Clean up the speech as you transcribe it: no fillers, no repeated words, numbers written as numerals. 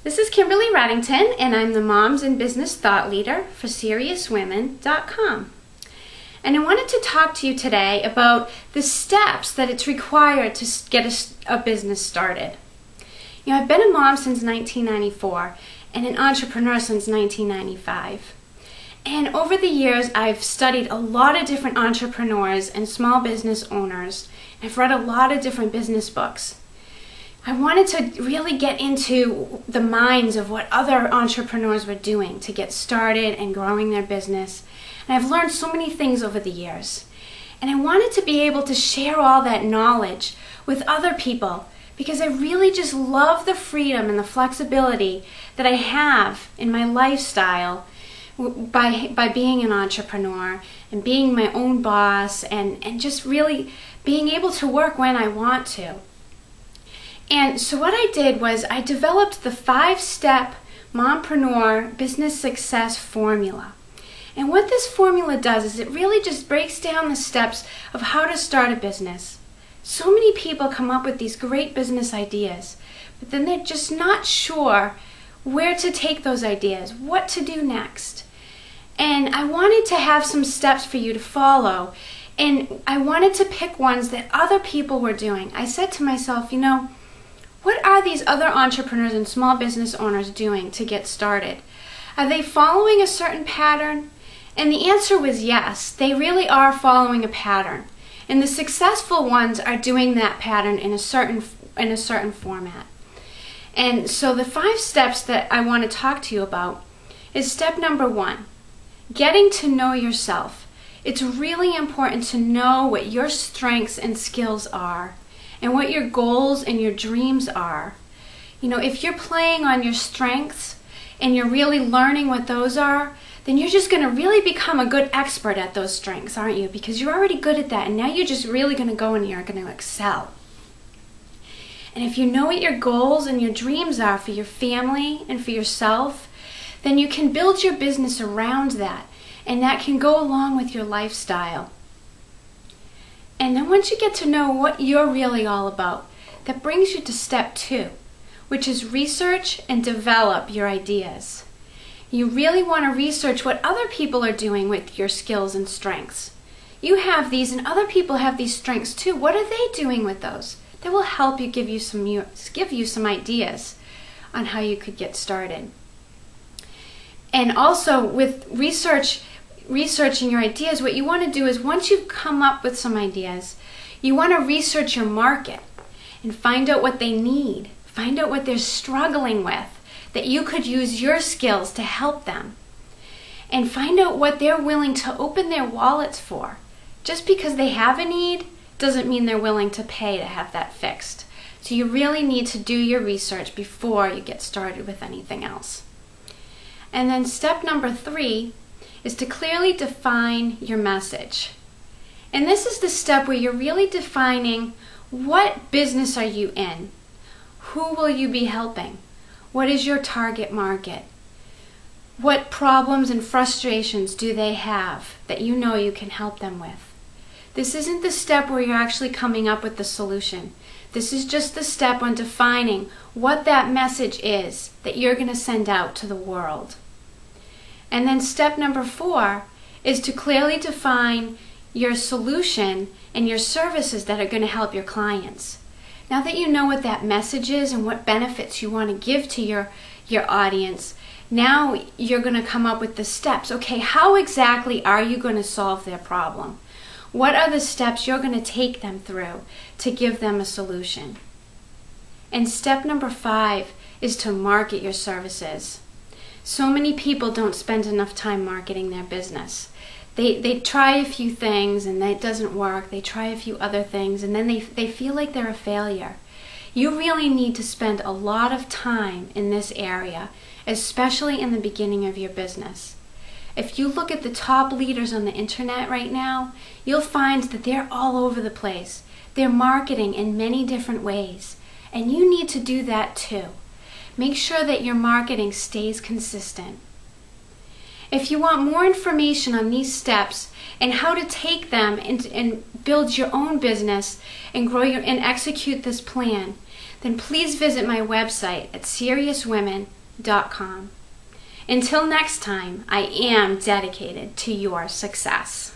This is Kimberly Reddington, and I'm the Moms in Business Thought Leader for SeriousWomen.com. And I wanted to talk to you today about the steps that it's required to get a business started. You know, I've been a mom since 1994 and an entrepreneur since 1995. And over the years, I've studied a lot of different entrepreneurs and small business owners. I've read a lot of different business books. I wanted to really get into the minds of what other entrepreneurs were doing to get started and growing their business. And I've learned so many things over the years. And I wanted to be able to share all that knowledge with other people because I really just love the freedom and the flexibility that I have in my lifestyle by being an entrepreneur and being my own boss and just really being able to work when I want to. And so what I did was I developed the 5-step Mompreneur business success formula. And what this formula does is it really just breaks down the steps of how to start a business. So many people come up with these great business ideas, but then they're just not sure where to take those ideas, what to do next. And I wanted to have some steps for you to follow, and I wanted to pick ones that other people were doing. I said to myself, you know, what are these other entrepreneurs and small business owners doing to get started? Are they following a certain pattern? And the answer was yes, they really are following a pattern. And the successful ones are doing that pattern in a certain format. And so the 5 steps that I want to talk to you about is step number 1, getting to know yourself. It's really important to know what your strengths and skills are and what your goals and your dreams are. You know, if you're playing on your strengths and you're really learning what those are, then you're just going to really become a good expert at those strengths, aren't you? Because you're already good at that, and now you're just really going to go and you're going to excel. And if you know what your goals and your dreams are for your family and for yourself, then you can build your business around that, and that can go along with your lifestyle. And then once you get to know what you're really all about, that brings you to step 2, which is research and develop your ideas. You really want to research what other people are doing with your skills and strengths. You have these and other people have these strengths too. What are they doing with those? That will help you give you some ideas on how you could get started. And also with researching your ideas, what you want to do is once you've come up with some ideas, you want to research your market and find out what they need, find out what they're struggling with, that you could use your skills to help them, and find out what they're willing to open their wallets for. Just because they have a need doesn't mean they're willing to pay to have that fixed. So you really need to do your research before you get started with anything else. And then step number 3 is to clearly define your message. And this is the step where you're really defining what business are you in? Who will you be helping? What is your target market? What problems and frustrations do they have that you know you can help them with? This isn't the step where you're actually coming up with the solution. This is just the step on defining what that message is that you're going to send out to the world. And then step number 4 is to clearly define your solution and your services that are going to help your clients. Now that you know what that message is and what benefits you want to give to your audience, now you're going to come up with the steps. Okay, how exactly are you going to solve their problem? What are the steps you're going to take them through to give them a solution? And step number 5 is to market your services. So many people don't spend enough time marketing their business. They try a few things and that doesn't work. They try a few other things and then they feel like they're a failure. You really need to spend a lot of time in this area, especially in the beginning of your business. If you look at the top leaders on the internet right now, you'll find that they're all over the place. They're marketing in many different ways, and you need to do that too. Make sure that your marketing stays consistent. If you want more information on these steps and how to take them and build your own business and grow and execute this plan, then please visit my website at seriouswomen.com. Until next time, I am dedicated to your success.